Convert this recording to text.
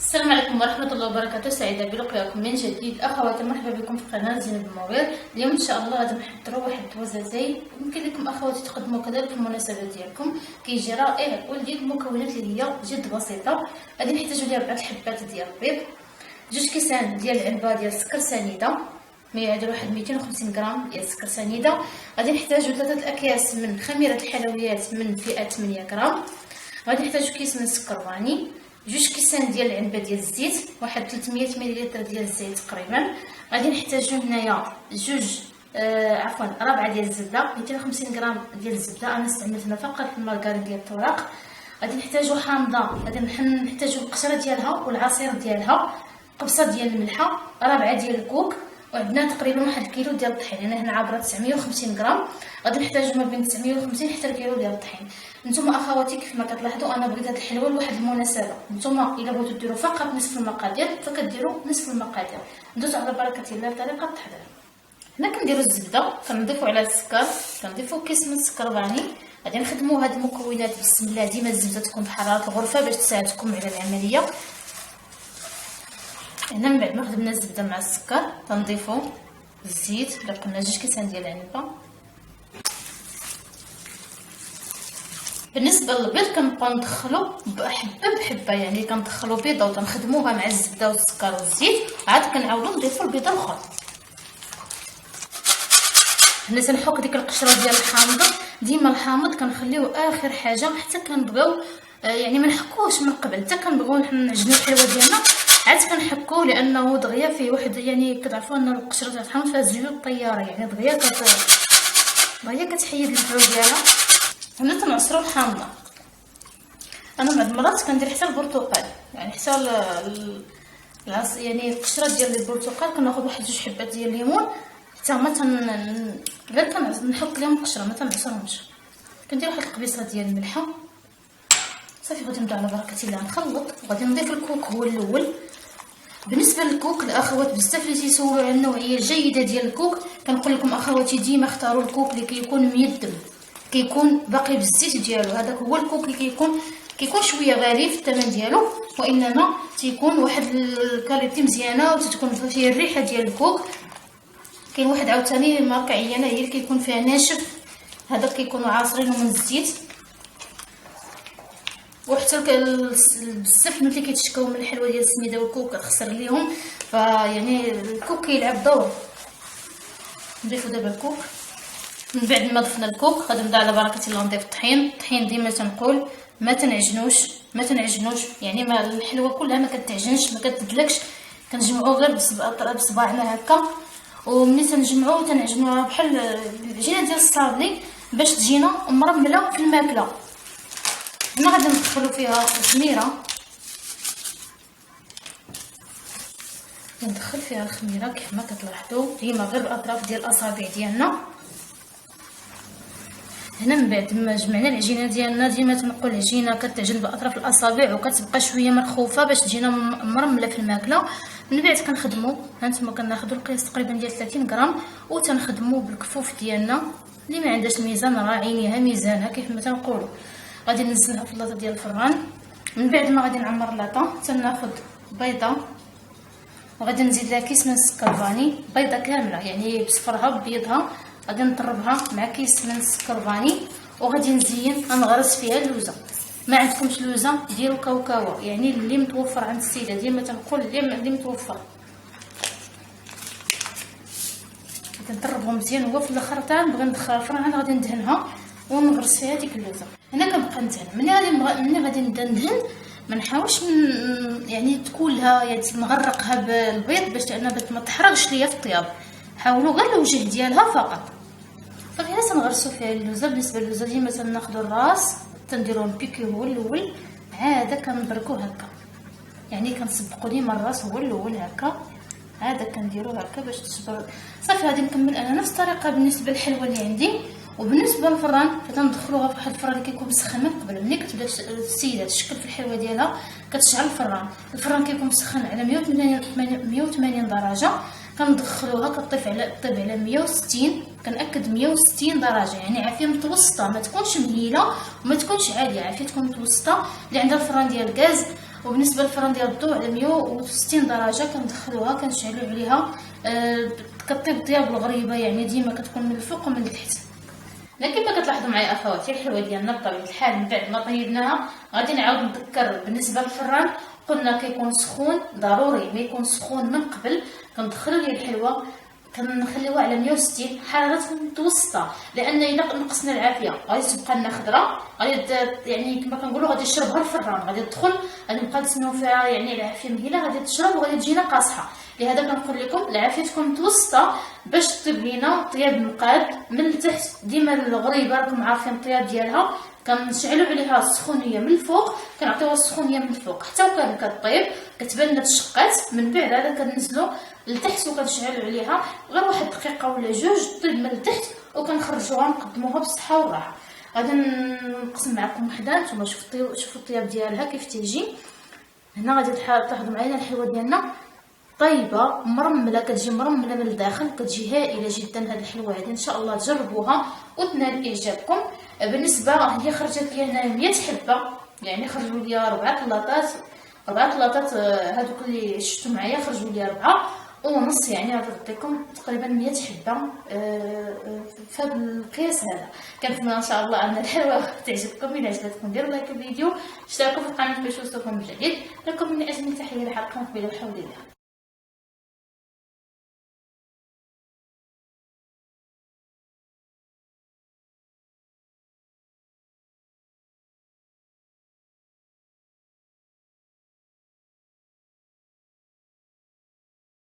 السلام عليكم ورحمة الله وبركاته. سعيدة بلقياكم من جديد. أخواتي مرحبا بكم في قناة زينب الموير. اليوم إن شاء الله غادي نحضروا واحد الوزازي يمكن لكم أخواتي تقدموا كذلك في المناسبات ديالكم. كيجي رائع ولدي المكونات اللي هي جد بسيطة. غادي نحتاجوا ليها 4 حبات ديال البيض، 2 كيسان ديال العنبة ديال السكر سنيدة، يعادل واحد 250 غرام ديال السكر سنيدة. غادي نحتاجوا 3 أكياس من خميرة الحلويات من فئة 8 غرام. غادي نحتاجوا كيس من السكر فاني، 2 كيسان ديال العنبه ديال الزيت، واحد 300 ملل ديال الزيت تقريبا. غادي نحتاجو هنايا ربعه ديال الزبده، 250 غرام ديال الزبده، انا استعملت هنا فقط المارغرين ديال التوراق. غادي نحتاجو حامضه، غادي نحتاجو القشره ديالها والعصير ديالها، قبصه ديال الملحه، ربعه ديال الكوك، وعندنا تقريبا 1 كيلو ديال الطحين. انا هنا عابره 950 غرام، غادي نحتاجو ما بين 950 حتى الكيلو ديال الطحين. نتوما اخواتي كيف ما كتلاحظوا انا بغيت هاد الحلوه لواحد المناسبه. نتوما الا بغيتو ديروا فقط نصف المقادير فكديروا نصف المقادير. ندوزو على بركه الله طريقه التحضير. هنا كنديروا الزبده، كنضيفوا على السكر، كنضيفوا كيس من السكر فاني. غادي نخدموا هاد المكونات بسم الله. ديما الزبده تكون بحراره الغرفه باش تساعدكم على العمليه. هنا من بعد ما خدمنا الزبده مع السكر كنضيفوا الزيت، الا قلنا 2 كيسان ديال العنبه. بالنسبه للبيض كنبقاو ندخلو بحبه بحبه، يعني كندخلو بيضه وتنخدموها مع الزبده والسكر والزيت، عاد كنعاودو نضيفو البيضه الاخرى. هنا تنحك ديك القشره ديال الحامض. ديما الحامض كنخليوه اخر حاجه حتى كنبغيو يعني ما نحكوش من قبل، حتى كنبغيو نعجنوا الحلوه ديالنا عاد كنحكوه، لانه دغيا فيه واحد يعني كتعرفوا ان القشره تاع الحامض فيها زيوت طياره، يعني دغيا كتحيد الفعول ديالها. هنا تنعصروا الحامضه. انا بعض المرات كندير حتى البرتقال، يعني حتى يعني القشره ديال البرتقال كناخذ واحد 2 حبات ديال الليمون، حتى هما غير كنحك لهم القشره ما تنعصرهمش. كندير واحد القبيصه ديال الملحه صافي. غادي نبدا على بركه الله نخلط، وغادي نضيف الكوك هو الاول. بالنسبه للكوك الاخوات بزاف اللي تيسولوا على النوعيه الجيده ديال الكوك، كنقول لكم اخواتي ديما اختاروا الكوك اللي كيكون ميدم، كيكون باقي بالزيت ديالو. هذاك هو الكوك اللي كيكون شويه غالي في الثمن ديالو، وانما تيكون واحد الكاليتي مزيانه وتتكون فيه الريحه ديال الكوك. كاين واحد عاوتاني ماركه عيانه هي اللي كيكون فيها ناشف، هذاك كيكونوا عاصرينه من الزيت. وحتى بزاف ملي كيتشكاو من الحلوه ديال السميده والكوك كتخسر ليهم، فيعني الكوك كيلعب دور. نضيفو دابا الكوك. من بعد ما ضفنا الكوك غادي نبدا على بركه الله نضيف الطحين ديما تنقول ما تنعجنوش، يعني ما الحلوه كلها ما كتعجنش ما كتدلكش. كنجمعوه غير بصباعنا هكا، وملي تنجمعوه تنعجنوها بحال العجينه ديال الصابلي باش تجينا مرمله في الماكله. هنا غادي ندخلو فيها الخميره، ندخل فيها الخميره كيف ما كتلاحظوا ديما غير بالاطراف ديال الاصابع ديالنا. هنا من بعد ما جمعنا العجينه ديالنا، ديما تنقول العجينه كتعجن باطراف الاصابع وكتبقى شويه مرخوفه باش تجينا مرمله في الماكله. من بعد كنخدموا هانتوما كناخذوا القياس تقريبا ديال 30 غرام وتنخدموا بالكفوف ديالنا. اللي ما عندهاش الميزان راه عينيها ميزانها كيف ما تنقولوا. غادي ننزلها في اللاطه ديال الفران. من بعد ما غادي نعمر اللاطه تناخذ بيضه، وغادي نزيد لها كيس من السكر فاني، بيضه كامله يعني بصفرها ببيضها. غادي نطربها مع كيس من السكر فاني، وغادي نزين غنغرس فيها اللوزه. ما عندكمش لوزه ديروا كاوكاوا، يعني اللي متوفر عند السيده، ديما تنقول اللي متوفر. غادي نطربهم مزيان. هو في الاخر حتى نبغي ندخلها الفران غادي ندهنها ونغرس فيها ديك اللوزه. هنا كنبقى ندهن. ملي غادي نبدا ندهن ما نحاولش يعني تكون لها يعني نغرقها بالبيض باش ما تحرقش ليا في الطياب. حاولوا غير الوجه ديالها فقط. صافي هنا تنغرسوا فيها اللوزه. بالنسبه للوزه ديما تناخذوا الراس تنديروه البيكي هو الاول، عاده كنبركوه هكا، يعني كنسبقوا ديما الراس هو الاول هكا، عاده كنديروه هكا باش تصبر. صافي غادي نكمل انا نفس الطريقه بالنسبه للحلوه اللي عندي. وبالنسبه للفران فتندخلوها في واحد الفران اللي كيكون مسخن من قبل. ملي كتبدا السيده تشكل في الحلوه ديالها كتشعل الفران كيكون مسخن على 180 درجه. كندخلوها كطيب على 160. كنأكد 160 درجه، يعني عافيه متوسطه، ما تكونش مهيله وما تكونش عاليه، عافيه تكون متوسطه. اللي عندها الفران ديال الغاز وبالنسبه للفران ديال الضوء على 160 درجه كندخلوها كنشعلوا عليها. كطيب طياب الغريبه، يعني ديما كتكون من الفوق ومن التحت. لكن كما كتلاحظوا معايا اخواتي الحلوه ديالنا بطبيعه الحال من بعد ما طيبناها غادي نعاود نذكر بالنسبه للفران قلنا كيكون سخون، ضروري ما يكون سخون من قبل. كندخلوا ليه الحلوه كنخليوها على 160 حراره متوسطه، لان الا نقصنا العافيه غادي تبقى لنا خضره، غادي يعني كما كنقولوا غادي يشربها الفران، غادي تدخل غادي نبقى نتسناو فيها يعني العافيه مهيله غادي تشرب وغادي تجينا قاصحه. لهذا كنقول لكم العافيه تكون متوسطه باش تطيب لينا طياب مقاد من التحت. ديما الغريبه راكم عارفين الطياب ديالها كنشعلوا عليها السخونيه من الفوق، كنعطيوها السخونيه من الفوق حتى وكان كطيب كتبان لنا تشقات، من بعد هذا كنزلوا لتحت وكنشعلوا عليها غير واحد دقيقه ولا جوج طيب من التحت، وكنخرجوها نقدموها بالصحه والراحه. غادي نقسم معكم وحده نتوما شوفوا الطياب ديالها كيف تيجي. هنا غادي تلاحظوا معايا الحلوه ديالنا طيبه مرمله، كتجي مرمله من الداخل، كتجي هائله جدا. هذه الحلوه هذه ان شاء الله تجربوها وتنال اعجابكم. بالنسبه هي خرجت لي هنا 100 حبه، يعني خرجوا لي 4 كلاطات هذوك اللي شفتوا معايا خرجوا لي 4 ونص، يعني غنعطيكم تقريبا 100 حبه في هذا القياس هذا. كنتمنى ان شاء الله ان الحلوه تعجبكم. الى عجبتكم ديروا لايك الفيديو، اشتركوا في القناه باش يوصلكم الجديد. لكم مني اجمل تحيه لحلقه مقبله بحول الله.